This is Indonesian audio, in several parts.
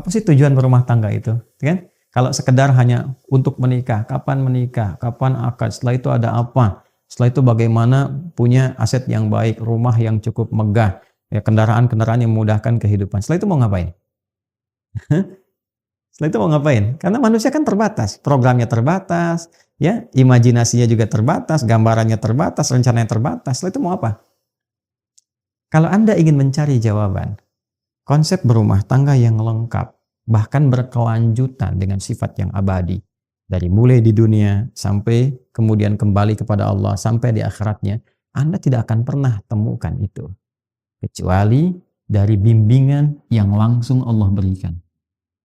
Apa sih tujuan berumah tangga itu? Kan? Kalau sekedar hanya untuk menikah, kapan akad, setelah itu ada apa? Setelah itu bagaimana punya aset yang baik, rumah yang cukup megah, ya, kendaraan-kendaraan yang memudahkan kehidupan. Setelah itu mau ngapain? Setelah itu mau ngapain? Karena manusia kan terbatas, programnya terbatas, ya, imajinasinya juga terbatas, gambarannya terbatas, rencananya terbatas. Setelah itu mau apa? Kalau Anda ingin mencari jawaban, konsep berumah tangga yang lengkap, bahkan berkelanjutan dengan sifat yang abadi, dari mulai di dunia sampai kemudian kembali kepada Allah sampai di akhiratnya, Anda tidak akan pernah temukan itu kecuali dari bimbingan yang langsung Allah berikan.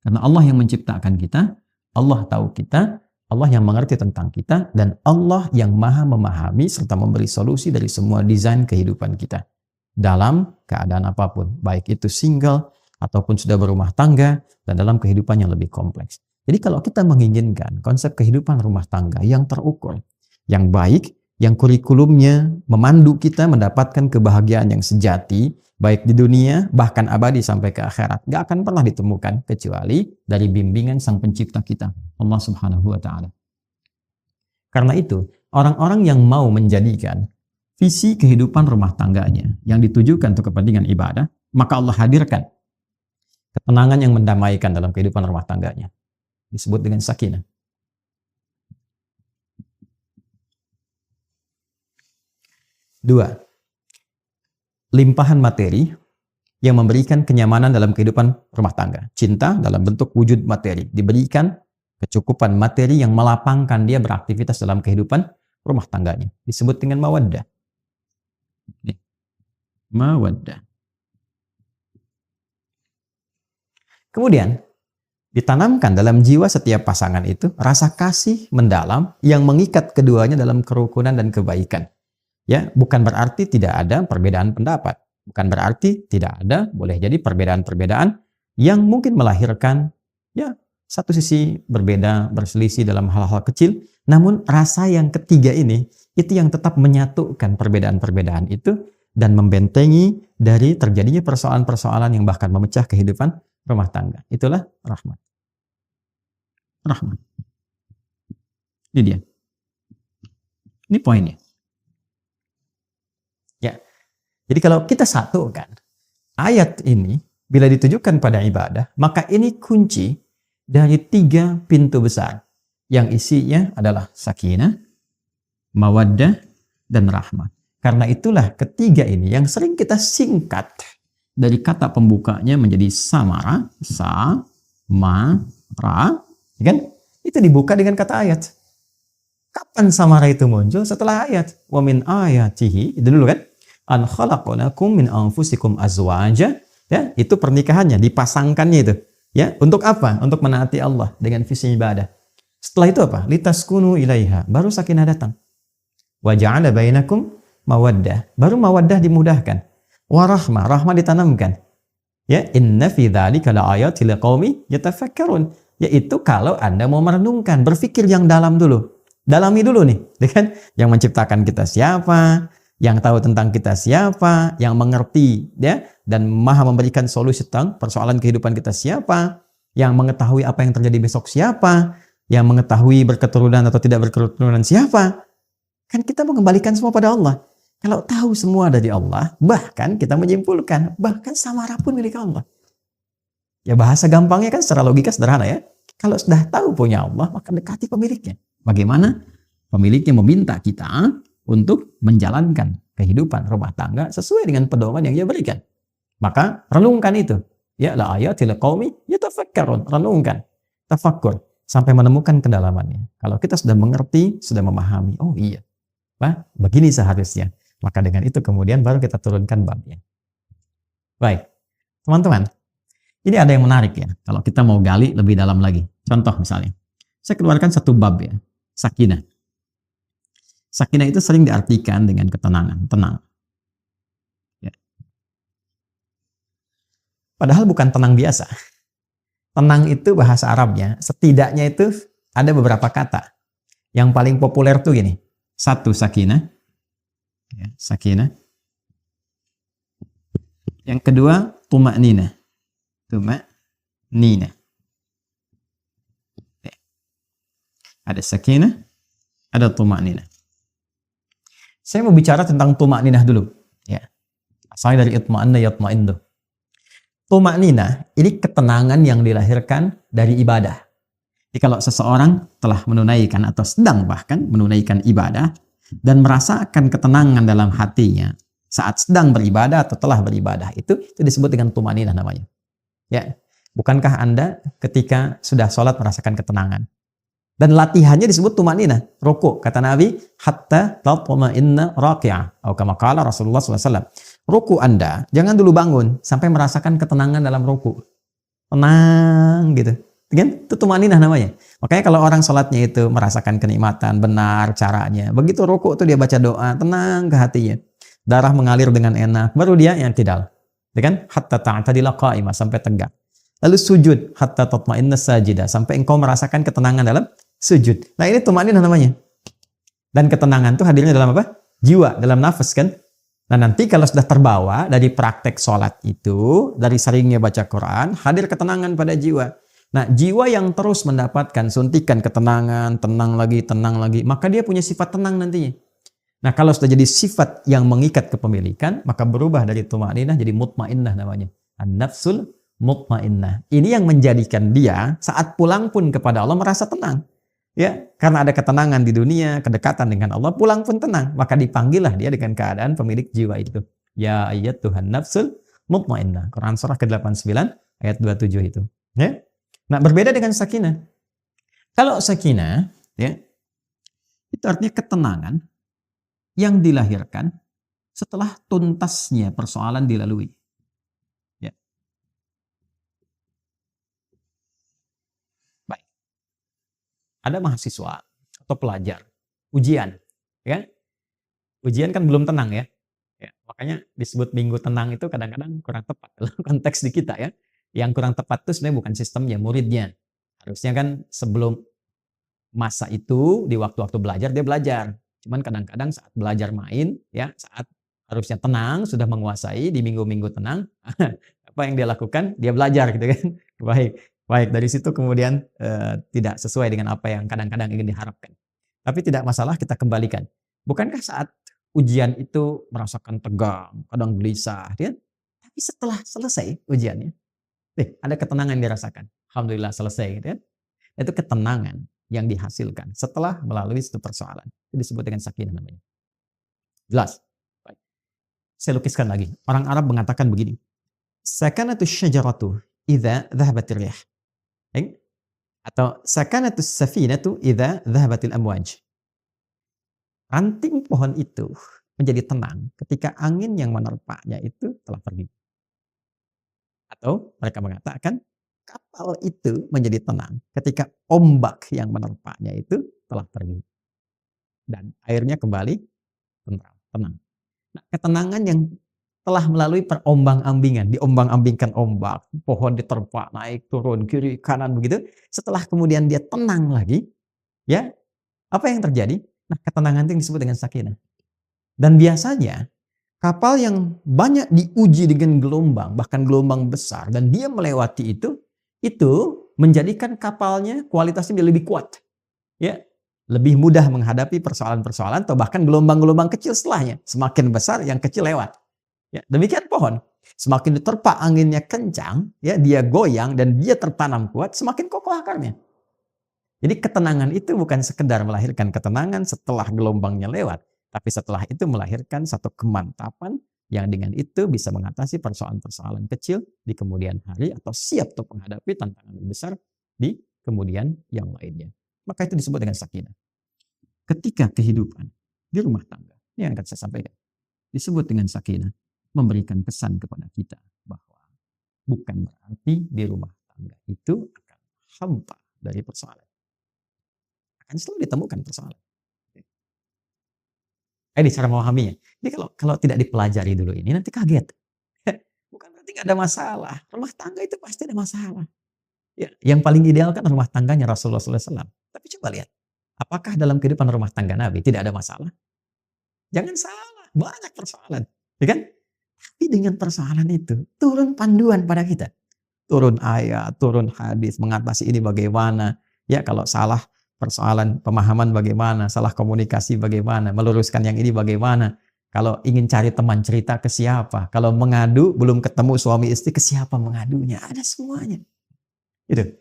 Karena Allah yang menciptakan kita, Allah tahu kita, Allah yang mengerti tentang kita, dan Allah yang maha memahami serta memberi solusi dari semua desain kehidupan kita dalam keadaan apapun, baik itu single ataupun sudah berumah tangga dan dalam kehidupan yang lebih kompleks. Jadi kalau kita menginginkan konsep kehidupan rumah tangga yang terukur, yang baik, yang kurikulumnya memandu kita mendapatkan kebahagiaan yang sejati, baik di dunia bahkan abadi sampai ke akhirat, gak akan pernah ditemukan kecuali dari bimbingan Sang Pencipta kita, Allah Subhanahu wa Ta'ala. Karena itu, orang-orang yang mau menjadikan visi kehidupan rumah tangganya yang ditujukan untuk kepentingan ibadah, maka Allah hadirkan ketenangan yang mendamaikan dalam kehidupan rumah tangganya. Disebut dengan sakinah. Dua, limpahan materi yang memberikan kenyamanan dalam kehidupan rumah tangga. Cinta dalam bentuk wujud materi. Diberikan kecukupan materi yang melapangkan dia beraktivitas dalam kehidupan rumah tangganya. Disebut dengan mawaddah. Mawaddah. Kemudian ditanamkan dalam jiwa setiap pasangan itu rasa kasih mendalam yang mengikat keduanya dalam kerukunan dan kebaikan. Ya, bukan berarti tidak ada perbedaan pendapat. Bukan berarti tidak ada, boleh jadi perbedaan-perbedaan yang mungkin melahirkan ya satu sisi berbeda, berselisih dalam hal-hal kecil. Namun rasa yang ketiga ini, itu yang tetap menyatukan perbedaan-perbedaan itu dan membentengi dari terjadinya persoalan-persoalan yang bahkan memecah kehidupan rumah tangga. Itulah rahmat. Rahmat. Ini dia. Ini poinnya. Ya. Jadi kalau kita satukan ayat ini bila ditujukan pada ibadah, maka ini kunci dari 3 pintu besar yang isinya adalah sakinah, mawaddah, dan rahmat. Karena itulah ketiga ini yang sering kita singkat dari kata pembukanya menjadi samara, sa, ma, ra, kan? Itu dibuka dengan kata ayat. Kapan samara itu muncul? Setelah ayat. Wa min ayatihi, itu dulu kan? An khalaqalakum min anfusikum azwaja, ya, itu pernikahannya, dipasangkannya itu. Ya, untuk apa? Untuk menaati Allah dengan visi ibadah. Setelah itu apa? Litaskunu ilaiha, baru sakinah datang. Wa ja'ala bainakum mawaddah, baru mawaddah dimudahkan. Wa rahmah, rahmah ditanamkan. Ya, inna fi dzalika laayatil liqaumi yatafakkarun, yaitu kalau Anda mau merenungkan, berpikir yang dalam dulu. Dalami dulu nih, kan? Yang menciptakan kita siapa? Yang tahu tentang kita siapa, yang mengerti ya dan maha memberikan solusi tentang persoalan kehidupan kita siapa, yang mengetahui apa yang terjadi besok siapa, yang mengetahui berketurunan atau tidak berketurunan siapa. Kan kita mengembalikan semua pada Allah. Kalau tahu semua dari Allah, bahkan kita menyimpulkan bahkan samara pun milik Allah. Ya bahasa gampangnya kan secara logika sederhana ya. Kalau sudah tahu punya Allah, maka dekati pemiliknya. Bagaimana pemiliknya meminta kita untuk menjalankan kehidupan rumah tangga sesuai dengan pedoman yang Dia berikan. Maka renungkan itu. Ya la ayatil qaumi yatafakkarun, renungkan, tafakkur sampai menemukan kedalamannya. Kalau kita sudah mengerti, sudah memahami, oh iya. Wah, begini seharusnya. Maka dengan itu kemudian baru kita turunkan babnya. Baik. Teman-teman, ini ada yang menarik ya. Kalau kita mau gali lebih dalam lagi. Contoh misalnya. Saya keluarkan satu bab ya. Sakinah. Sakinah itu sering diartikan dengan ketenangan, tenang. Ya. Padahal bukan tenang biasa. Tenang itu bahasa Arabnya, setidaknya itu ada beberapa kata. Yang paling populer tuh gini. 1, sakinah. Ya, sakinah. Yang kedua, tuma'ninah. nina. Ada sakinah, ada tumak-ninah. Saya mau bicara tentang tumak-ninah dulu. Ya. Asalnya dari itma'anna yatma'innu. Tumak-ninah ini ketenangan yang dilahirkan dari ibadah. Jadi kalau seseorang telah menunaikan atau sedang bahkan menunaikan ibadah dan merasakan ketenangan dalam hatinya saat sedang beribadah atau telah beribadah, itu disebut dengan tumak-ninah namanya. Ya. Bukankah Anda ketika sudah sholat merasakan ketenangan? Dan latihannya disebut tumak-ninah, ruku. Kata Nabi, hatta tatma'inna raqi'ah. Atau kama qala Rasulullah SAW. Ruku Anda, jangan dulu bangun sampai merasakan ketenangan dalam ruku. Tenang gitu. Kan? Itu tumak-ninah namanya. Makanya kalau orang sholatnya itu merasakan kenikmatan, benar caranya. Begitu ruku itu dia baca doa, tenang ke hatinya. Darah mengalir dengan enak, baru dia yang tidal. Kan? Hatta ta'tadila qa'imah, sampai tegak. Lalu sujud, hatta tatma'inna sajidah, sampai engkau merasakan ketenangan dalam sujud. Nah ini tumak-ninah namanya. Dan ketenangan itu hadirnya dalam apa? Jiwa, dalam nafas kan. Nah nanti kalau sudah terbawa dari praktek sholat itu, dari seringnya baca Quran, hadir ketenangan pada jiwa. Nah jiwa yang terus mendapatkan suntikan ketenangan, tenang lagi, maka dia punya sifat tenang nantinya. Nah kalau sudah jadi sifat yang mengikat kepemilikan, maka berubah dari tumak-ninah jadi mutmainnah namanya. An-nafsul mutmainnah. Ini yang menjadikan dia saat pulang pun kepada Allah merasa tenang. Ya, karena ada ketenangan di dunia, kedekatan dengan Allah, pulang pun tenang. Maka dipanggillah dia dengan keadaan pemilik jiwa itu. Ya ayyatuhan nafsul mutmainnah. Quran surah ke-89 ayat 27 itu. Ya. Nah, berbeda dengan sakinah. Kalau sakinah, ya, itu artinya ketenangan yang dilahirkan setelah tuntasnya persoalan dilalui. Ya. Baik. Ada mahasiswa atau pelajar, ujian, ya. Ujian kan belum tenang ya. Ya, makanya disebut minggu tenang itu kadang-kadang kurang tepat dalam konteks di kita ya. Yang kurang tepat itu sebenarnya bukan sistemnya, muridnya. Harusnya kan sebelum masa itu di waktu-waktu belajar dia belajar. Cuman kadang-kadang saat belajar main ya, saat harusnya tenang, sudah menguasai di minggu-minggu tenang, apa yang dia lakukan? Dia belajar gitu kan. Baik, dari situ kemudian tidak sesuai dengan apa yang kadang-kadang ingin diharapkan. Tapi tidak masalah, kita kembalikan. Bukankah saat ujian itu merasakan tegang, kadang gelisah, ya? Tapi setelah selesai ujiannya, ada ketenangan yang dirasakan. Alhamdulillah selesai, gitu ya. Itu ketenangan yang dihasilkan setelah melalui satu persoalan. Itu disebut dengan sakinah namanya. Jelas? Baik. Saya lukiskan lagi. Orang Arab mengatakan begini. Sakanatu syajaratu idza dhahabatir rih. Atau sakanatu safinatu idza dhahabatil amwaj. Ranting pohon itu menjadi tenang ketika angin yang menerpanya itu telah pergi. Atau mereka mengatakan kapal itu menjadi tenang ketika ombak yang menerpanya itu telah pergi. Dan airnya kembali tenang. Nah, ketenangan yang telah melalui perombang-ambingan, diombang-ambingkan ombak, pohon diterpa, naik, turun, kiri, kanan begitu. Setelah kemudian dia tenang lagi, ya, apa yang terjadi? Nah, ketenangan itu yang disebut dengan sakinah. Dan biasanya kapal yang banyak diuji dengan gelombang, bahkan gelombang besar, dan dia melewati itu menjadikan kapalnya kualitasnya lebih kuat. Ya, lebih mudah menghadapi persoalan-persoalan atau bahkan gelombang-gelombang kecil setelahnya. Semakin besar, yang kecil lewat. Ya, demikian pohon. Semakin diterpa anginnya kencang, ya, dia goyang dan dia tertanam kuat, semakin kokoh akarnya. Jadi ketenangan itu bukan sekedar melahirkan ketenangan setelah gelombangnya lewat, tapi setelah itu melahirkan satu kemantapan yang dengan itu bisa mengatasi persoalan-persoalan kecil di kemudian hari atau siap untuk menghadapi tantangan besar di kemudian yang lainnya. Maka itu disebut dengan sakinah. Ketika kehidupan di rumah tangga, ini yang akan saya sampaikan, disebut dengan sakinah, memberikan pesan kepada kita bahwa bukan berarti di rumah tangga itu akan hampa dari persoalan. Akan selalu ditemukan persoalan. Ini cara memahaminya. Jadi kalau tidak dipelajari dulu ini nanti kaget. Bukan berarti nggak ada masalah. Rumah tangga itu pasti ada masalah. Ya, yang paling ideal kan rumah tangganya Rasulullah SAW. Tapi coba lihat, apakah dalam kehidupan rumah tangga Nabi tidak ada masalah? Jangan salah, banyak persoalan, ya kan? Tapi dengan persoalan itu turun panduan pada kita. turun ayat, turun hadis, mengatasi ini bagaimana. Ya, kalau salah persoalan pemahaman bagaimana, salah komunikasi bagaimana, meluruskan yang ini bagaimana. Kalau ingin cari teman cerita ke siapa, kalau mengadu belum ketemu suami istri ke siapa mengadunya, ada semuanya. Gitu.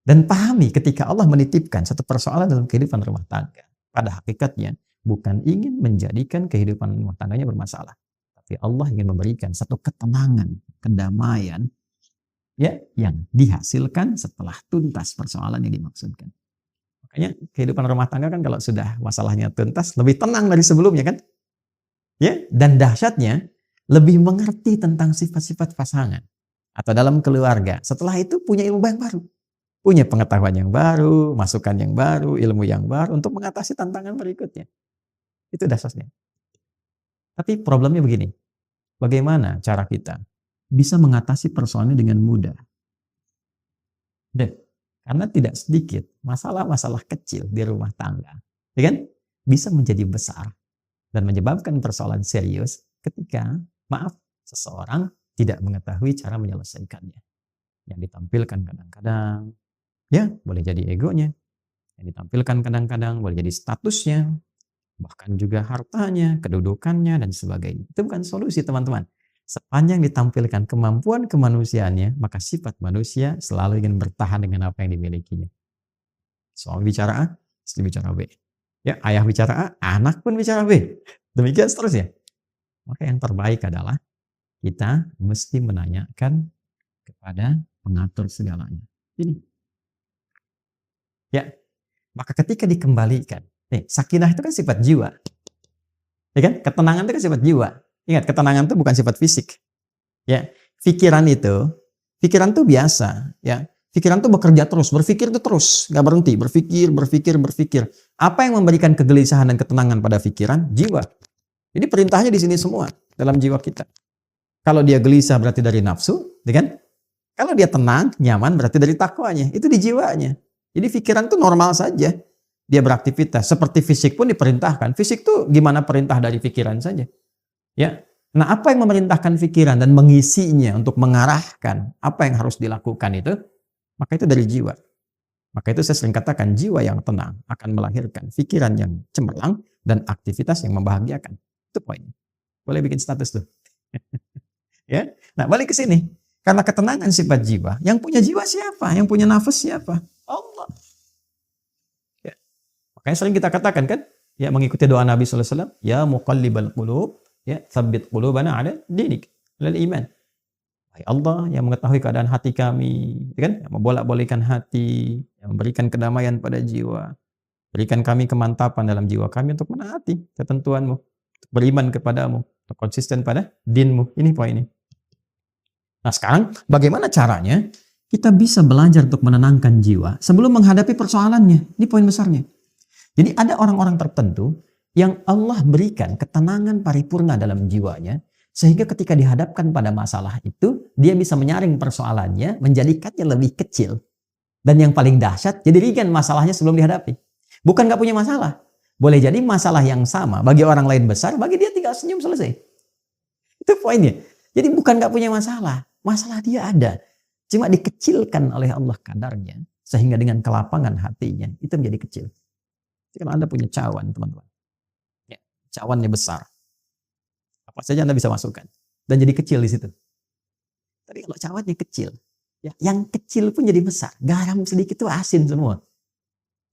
Dan pahami ketika Allah menitipkan satu persoalan dalam kehidupan rumah tangga, pada hakikatnya bukan ingin menjadikan kehidupan rumah tangganya bermasalah, tapi Allah ingin memberikan satu ketenangan, kedamaian, ya, yang dihasilkan setelah tuntas persoalan yang dimaksudkan. Makanya kehidupan rumah tangga kan kalau sudah masalahnya tuntas lebih tenang dari sebelumnya kan, ya, dan dahsyatnya lebih mengerti tentang sifat-sifat pasangan atau dalam keluarga. Setelah itu punya ilmu yang baru. Punya pengetahuan yang baru, masukan yang baru, ilmu yang baru untuk mengatasi tantangan berikutnya. Itu dasarnya. Tapi problemnya begini, bagaimana cara kita bisa mengatasi persoalan ini dengan mudah? Dan karena tidak sedikit masalah-masalah kecil di rumah tangga, ya kan, bisa menjadi besar dan menyebabkan persoalan serius ketika, maaf, seseorang tidak mengetahui cara menyelesaikannya. Yang ditampilkan kadang-kadang, ya, boleh jadi egonya. Yang ditampilkan kadang-kadang boleh jadi statusnya, bahkan juga hartanya, kedudukannya, dan sebagainya. Itu bukan solusi, teman-teman. Sepanjang ditampilkan kemampuan kemanusiaannya, maka sifat manusia selalu ingin bertahan dengan apa yang dimilikinya. Suami bicara A, istri bicara B. Ya, ayah bicara A, anak pun bicara B. Demikian seterusnya. Maka yang terbaik adalah kita mesti menanyakan kepada pengatur segalanya. Ini. Ya, maka ketika dikembalikan, sakinah itu kan sifat jiwa. Ya kan? Ketenangan itu kan sifat jiwa. Ingat, ketenangan itu bukan sifat fisik. Ya, pikiran itu biasa, ya. Pikiran itu bekerja terus, berpikir itu terus, nggak berhenti, berpikir. Apa yang memberikan kegelisahan dan ketenangan pada pikiran? Jiwa. Jadi perintahnya di sini semua, dalam jiwa kita. Kalau dia gelisah berarti dari nafsu, ya kan? Kalau dia tenang, nyaman berarti dari takwanya. Itu di jiwanya. Jadi pikiran itu normal saja. Dia beraktivitas. Seperti fisik pun diperintahkan. Fisik itu gimana perintah dari pikiran saja. Ya. Nah, apa yang memerintahkan pikiran dan mengisinya untuk mengarahkan apa yang harus dilakukan itu, maka itu dari jiwa. Maka itu saya sering katakan, jiwa yang tenang akan melahirkan pikiran yang cemerlang dan aktivitas yang membahagiakan. Itu poinnya. Boleh bikin status tuh. Ya. Nah, balik ke sini. Karena ketenangan sifat jiwa, yang punya jiwa siapa? Yang punya nafas siapa? Allah. Ya. Makanya sering kita katakan kan, ya, mengikuti doa Nabi sallallahu alaihi wasallam, ya muqallibal qulub, ya tsabbit qulubana ala dinik, ala iman. Hai Allah yang mengetahui keadaan hati kami, kan? Yang membolak-balikkan hati, yang memberikan kedamaian pada jiwa. Berikan kami kemantapan dalam jiwa kami untuk menaati ketentuanmu, untuk beriman kepadamu, untuk konsisten pada dinmu. Ini poinnya. Nah, sekarang bagaimana caranya kita bisa belajar untuk menenangkan jiwa sebelum menghadapi persoalannya? Ini poin besarnya. Jadi ada orang-orang tertentu yang Allah berikan ketenangan paripurna dalam jiwanya, sehingga ketika dihadapkan pada masalah itu, dia bisa menyaring persoalannya, menjadikannya lebih kecil. Dan yang paling dahsyat, jadi ringan masalahnya sebelum dihadapi. Bukan gak punya masalah. Boleh jadi masalah yang sama, bagi orang lain besar, bagi dia tinggal senyum selesai. Itu poinnya. Jadi bukan gak punya masalah. Masalah dia ada. Cuma dikecilkan oleh Allah kadarnya, sehingga dengan kelapangan hatinya, itu menjadi kecil. Jadi kalau Anda punya cawan, teman-teman, ya, cawannya besar, apa saja Anda bisa masukkan dan jadi kecil di situ. Tapi kalau cawannya kecil, ya, yang kecil pun jadi besar. Garam sedikit itu asin semua.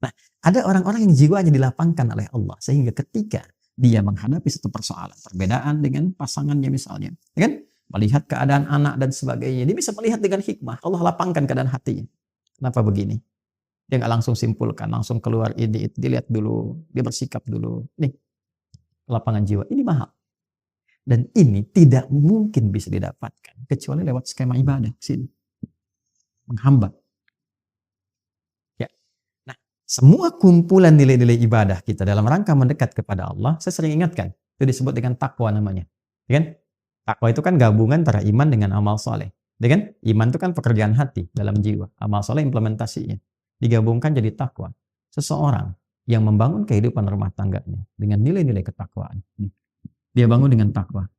Nah, ada orang-orang yang jiwanya dilapangkan oleh Allah, sehingga ketika dia menghadapi satu persoalan, perbedaan dengan pasangannya misalnya, ya kan? Melihat keadaan anak dan sebagainya, dia bisa melihat dengan hikmah. Allah lapangkan keadaan hatinya. Kenapa begini? Dia nggak langsung simpulkan, langsung keluar ide, dilihat dulu, dia bersikap dulu. Nih, lapangan jiwa ini mahal. Dan ini tidak mungkin bisa didapatkan kecuali lewat skema ibadah sini. Menghambat. Ya. Nah, semua kumpulan nilai-nilai ibadah kita dalam rangka mendekat kepada Allah, saya sering ingatkan, itu disebut dengan takwa namanya. Ya kan? Takwa itu kan gabungan antara iman dengan amal soleh. Ya kan? Iman itu kan pekerjaan hati dalam jiwa. Amal soleh implementasinya. Digabungkan jadi takwa. Seseorang yang membangun kehidupan rumah tangganya dengan nilai-nilai ketakwaan. Dia bangun dengan takwa.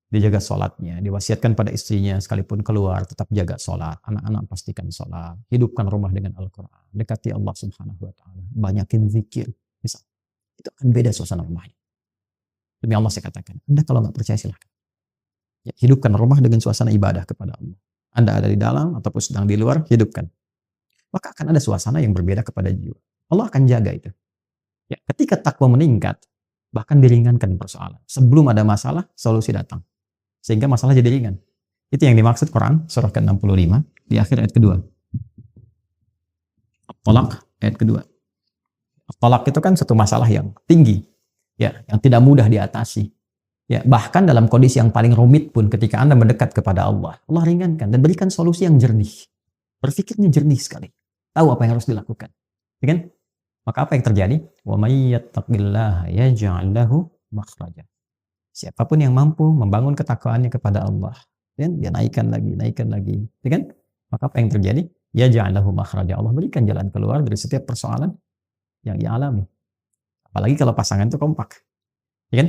dijaga sholatnya, diwasiatkan pada istrinya sekalipun keluar tetap jaga sholat, anak-anak pastikan sholat, hidupkan rumah dengan Al-Quran, dekati Allah Subhanahu Wa Taala, banyakin zikir, misal itu akan beda suasana rumahnya. Demi Allah saya katakan, Anda kalau nggak percaya silahkan. Ya, hidupkan rumah dengan suasana ibadah kepada Allah. Anda ada di dalam ataupun sedang di luar, hidupkan. Maka akan ada suasana yang berbeda kepada jiwa. Allah akan jaga itu. Ya, ketika takwa meningkat, bahkan diringankan persoalan. Sebelum ada masalah, solusi datang. Sehingga masalah jadi ringan. Itu yang dimaksud Quran surah ke-65 di akhir ayat kedua. At-Talaq ayat kedua. At-Talaq itu kan satu masalah yang tinggi, ya, yang tidak mudah diatasi. Ya, bahkan dalam kondisi yang paling rumit pun ketika Anda mendekat kepada Allah, Allah ringankan dan berikan solusi yang jernih. Berpikirnya jernih sekali. Tahu apa yang harus dilakukan. Ya kan? Maka apa yang terjadi? Wa may yattaqillaha yaj'al lahu makhraja. Siapapun yang mampu membangun ketakwaannya kepada Allah, dan dia naikkan lagi, ya kan? Maka apa yang terjadi? Yaj'al lahu makhraja. Allah berikan jalan keluar dari setiap persoalan yang ia alami. Apalagi kalau pasangan itu kompak. Ya kan?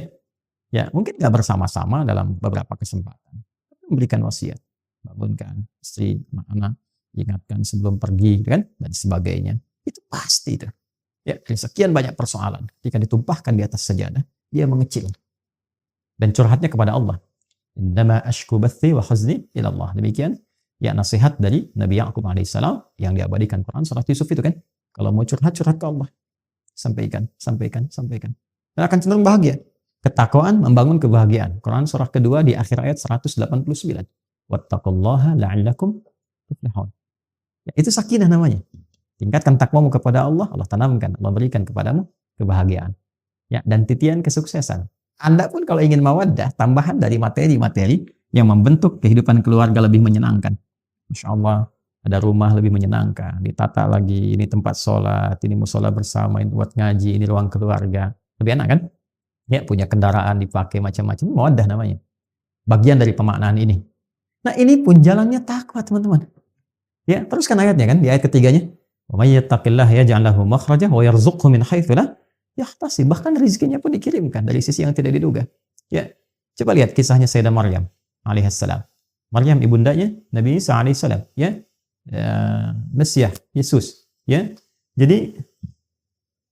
Ya, mungkin nggak bersama-sama dalam beberapa kesempatan. Tapi memberikan wasiat, bangunkan istri, anak, ingatkan sebelum pergi, kan? Dan sebagainya. Itu pasti itu. Ya, dari sekian banyak persoalan, ketika ditumpahkan di atas sajadah, dia mengecil. Dan curhatnya kepada Allah. Innama ashku bathi wa huzni ila Allah. Demikian, ya nasihat dari Nabi Ya'qub alaihissalam yang diabadikan Quran surat Yusuf itu kan. Kalau mau curhat ke Allah. Sampaikan. Dan akan cenderung bahagia. Ketakwaan membangun kebahagiaan. Quran surah kedua di akhir ayat 189. Wattaqullaha la'allakum tuflihun. Ya, itu sakinah namanya. Tingkatkan takwamu kepada Allah, Allah tanamkan, Allah berikan kepadamu kebahagiaan. Ya, dan titian kesuksesan. Anda pun kalau ingin mawaddah, tambahan dari materi-materi yang membentuk kehidupan keluarga lebih menyenangkan. Masya Allah, ada rumah lebih menyenangkan, ditata lagi, ini tempat sholat, ini musola bersama, ini buat ngaji, ini ruang keluarga. Lebih enak kan? Ya, punya kendaraan dipakai macam-macam, mawaddah namanya. Bagian dari pemaknaan ini. Nah, ini pun jalannya takwa, teman-teman. Ya, teruskan ayatnya kan, di ayat ketiganya. Wa may yattaqillaha yaj'al lahu makhraja wa yarzuqhu min haitsu la yahtasib. Bahkan rezekinya pun dikirimkan dari sisi yang tidak diduga. Ya, coba lihat kisahnya Sayyidah Maryam alaihissalam. Maryam ibundanya Nabi Isa alaihissalam, ya. Mesias, Yesus, ya. Jadi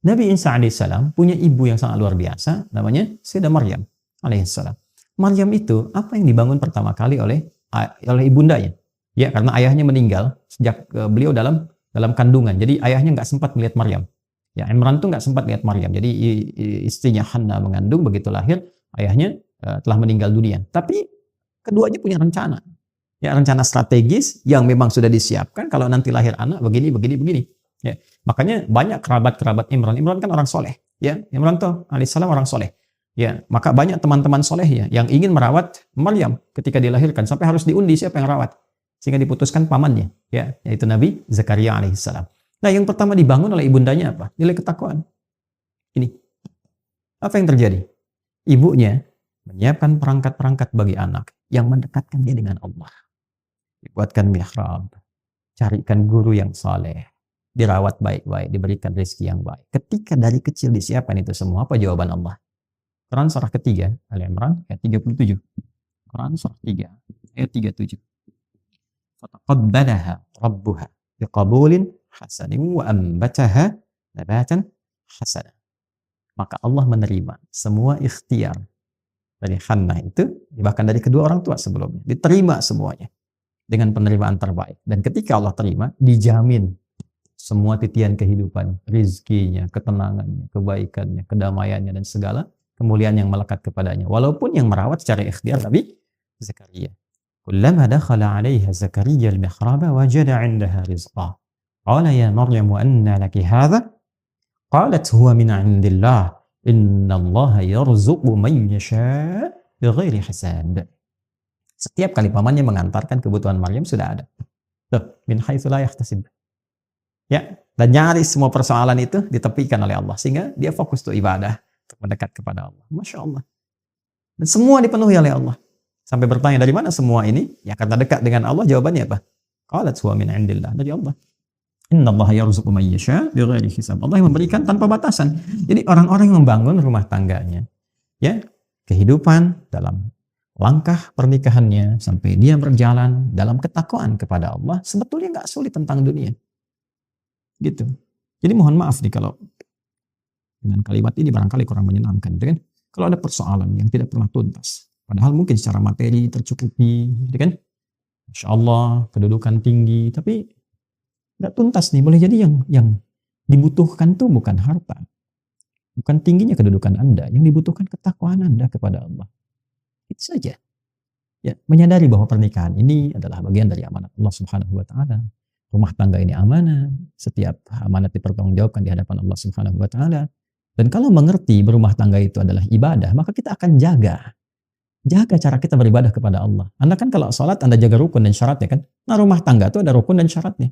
Nabi Isa alaihissalam punya ibu yang sangat luar biasa, namanya Sayyidah Maryam alaihissalam. Maryam itu apa yang dibangun pertama kali oleh ibundanya? Ya, karena ayahnya meninggal sejak beliau dalam kandungan. Jadi ayahnya nggak sempat melihat Maryam. Ya, Imran tuh nggak sempat lihat Maryam. Jadi istrinya Hannah mengandung, begitu lahir ayahnya telah meninggal dunia. Tapi keduanya punya rencana. Ya, rencana strategis yang memang sudah disiapkan kalau nanti lahir anak begini. Ya, makanya banyak kerabat Imran. Imran kan orang soleh. Ya, Imran tuh alaihissalam orang soleh. Ya, maka banyak teman-teman soleh ya yang ingin merawat Maryam ketika dilahirkan sampai harus diundi siapa yang rawat, sehingga diputuskan pamannya, ya, yaitu Nabi Zakaria alaihissalam. Nah, yang pertama dibangun oleh ibundanya apa? Nilai ketakwaan. Ini apa yang terjadi? Ibunya menyiapkan perangkat-perangkat bagi anak yang mendekatkan dia dengan Allah. Dibuatkan mihrab, carikan guru yang saleh, dirawat baik-baik, diberikan rezeki yang baik. Ketika dari kecil disiapkan itu semua, apa jawaban Allah? Quran surah ketiga, Al-Imran ayat 37. Quran surah 3 ayat 37. Fataqabbalaha rabbuha biqabulin hasanin wa ambataha nabatan hasana. Maka Allah menerima semua ikhtiar dari Hannah itu, bahkan dari kedua orang tua sebelumnya. Diterima semuanya dengan penerimaan terbaik. Dan ketika Allah terima, dijamin semua titian kehidupan, rizkinya, ketenangannya, kebaikannya, kedamaiannya, dan segala kemuliaan yang melekat kepadanya. Walaupun yang merawat secara ikhtiar Nabi Zakaria. Kullama dakhala 'alaiha Zakaria al-mihraba wajada 'indaha rizqa. Qala ya Maryam anna laki hadha? Qalat huwa min 'indillah. Innallaha yarzuqu man yasha' bighairi hisab. Setiap kali pamannya mengantarkan kebutuhan Maryam sudah ada. Tuh, min haitsu la yahtasib. Ya, dan nyaris semua persoalan itu ditepikan oleh Allah sehingga dia fokus untuk ibadah, untuk mendekat kepada Allah. Masya Allah. Dan semua dipenuhi oleh Allah. Sampai bertanya dari mana semua ini? Ya karena dekat dengan Allah. Jawabannya apa? Qalat huwa min 'indillah. Dari Allah. Innallaha yarzuqu man yasha' bighairi hisab. Allah yang memberikan tanpa batasan. Jadi orang-orang yang membangun rumah tangganya, ya, kehidupan dalam langkah pernikahannya sampai dia berjalan dalam ketakwaan kepada Allah sebetulnya nggak sulit tentang dunia. Gitu. Jadi mohon maaf nih kalau dengan kalimat ini barangkali kurang menyenangkan, gitu kan? Kalau ada persoalan yang tidak pernah tuntas, padahal mungkin secara materi tercukupi, gitu kan? Masya Allah, kedudukan tinggi, tapi nggak tuntas nih. Boleh jadi yang dibutuhkan tuh bukan harta, bukan tingginya kedudukan Anda, yang dibutuhkan ketakwaan Anda kepada Allah. Itu saja. Ya, menyadari bahwa pernikahan ini adalah bagian dari amanat Allah Subhanahu wa taala. Rumah tangga ini amanah, setiap amanat dipertanggungjawabkan di hadapan Allah Subhanahu wa taala. Dan kalau mengerti berumah tangga itu adalah ibadah, maka kita akan jaga cara kita beribadah kepada Allah. Anda kan kalau sholat Anda jaga rukun dan syaratnya kan. Nah, rumah tangga itu ada rukun dan syaratnya.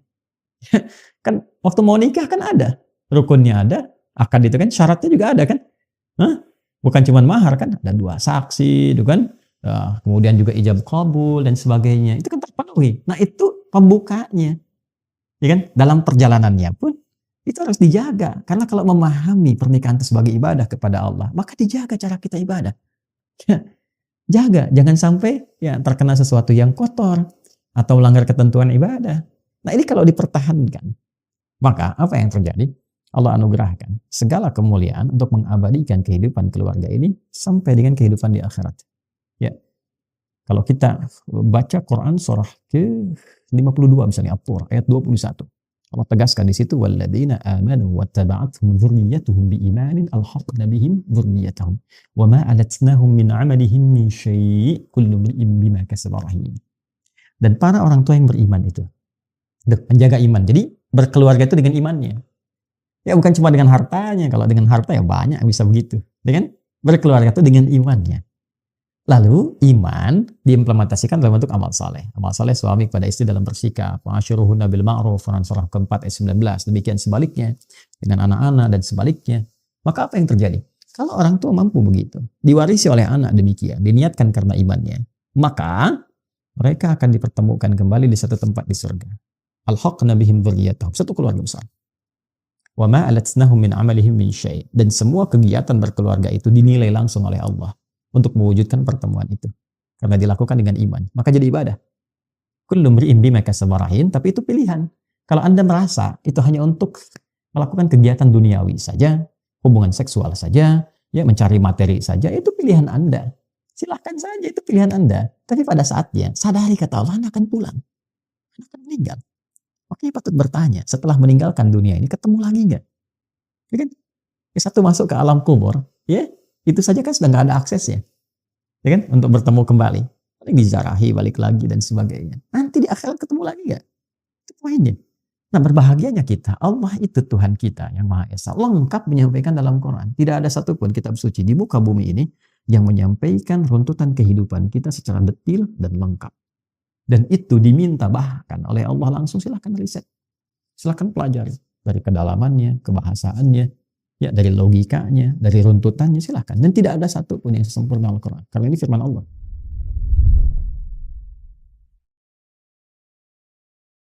Kan waktu mau nikah kan ada rukunnya, ada akad itu kan, syaratnya juga ada kan. Hah? Bukan cuma mahar kan, ada 2 saksi itu kan. Kemudian juga ijab kabul dan sebagainya, itu kan terpenuhi. Nah, itu pembukanya, ya kan? Dalam perjalanannya pun itu harus dijaga, karena kalau memahami pernikahan itu sebagai ibadah kepada Allah, maka dijaga cara kita ibadah. Jaga, jangan sampai ya terkena sesuatu yang kotor atau melanggar ketentuan ibadah. Nah, ini kalau dipertahankan, maka apa yang terjadi? Allah anugerahkan segala kemuliaan untuk mengabadikan kehidupan keluarga ini sampai dengan kehidupan di akhirat. Ya, kalau kita baca Quran surah ke-52 misalnya At-Tur ayat 21, Allah tegaskan di situ, walladzina amanu wattaba'athum dzurriyyatuhum biimanin alhaqna bihim dzurriyyatahum wama alatnahum min 'amalihim min syai' kullu imrin bima kasaba rahin. Dan para orang tua yang beriman itu menjaga iman. Jadi berkeluarga itu dengan imannya. Ya bukan cuma dengan hartanya. Kalau dengan harta ya banyak bisa begitu. Dengan berkeluarga itu dengan imannya. Lalu iman diimplementasikan dalam bentuk amal saleh. Amal saleh suami kepada istri dalam bersikap. Wa'ashiruhunna bil ma'ruf, surah keempat ayat 19. Demikian sebaliknya dengan anak-anak dan sebaliknya. Maka apa yang terjadi? Kalau orang tua mampu begitu, diwarisi oleh anak demikian, diniatkan karena imannya, maka mereka akan dipertemukan kembali di satu tempat di surga. Alhaqna bihim dzurriyyatahum, satu keluarga besar. Wa ma alatnahum min 'amalihim min syai', dan semua kegiatan berkeluarga itu dinilai langsung oleh Allah untuk mewujudkan pertemuan itu. Karena dilakukan dengan iman, maka jadi ibadah. Kullu imrin bima kasaba rahin, tapi itu pilihan. Kalau Anda merasa itu hanya untuk melakukan kegiatan duniawi saja, hubungan seksual saja, ya mencari materi saja, itu pilihan Anda. Silahkan saja, itu pilihan Anda. Tapi pada saatnya, sadari kata Allah, Anda akan pulang. Anda akan meninggal. Makanya patut bertanya, setelah meninggalkan dunia ini, ketemu lagi nggak? Ya kan? Satu masuk ke alam kubur, ya itu saja kan sudah nggak ada aksesnya, ya kan? Untuk bertemu kembali, paling dizarahi, balik lagi dan sebagainya. Nanti di akhirat ketemu lagi nggak? Itu poinnya. Nah, berbahagianya kita, Allah itu Tuhan kita yang Maha Esa, lengkap menyampaikan dalam Quran. Tidak ada satupun kitab suci di muka bumi ini yang menyampaikan runtutan kehidupan kita secara detil dan lengkap. Dan itu diminta bahkan oleh Allah langsung, silahkan riset. Silahkan pelajari. Dari kedalamannya, kebahasaannya, ya dari logikanya, dari runtutannya, silahkan. Dan tidak ada satupun yang sempurna Al-Quran. Karena ini firman Allah.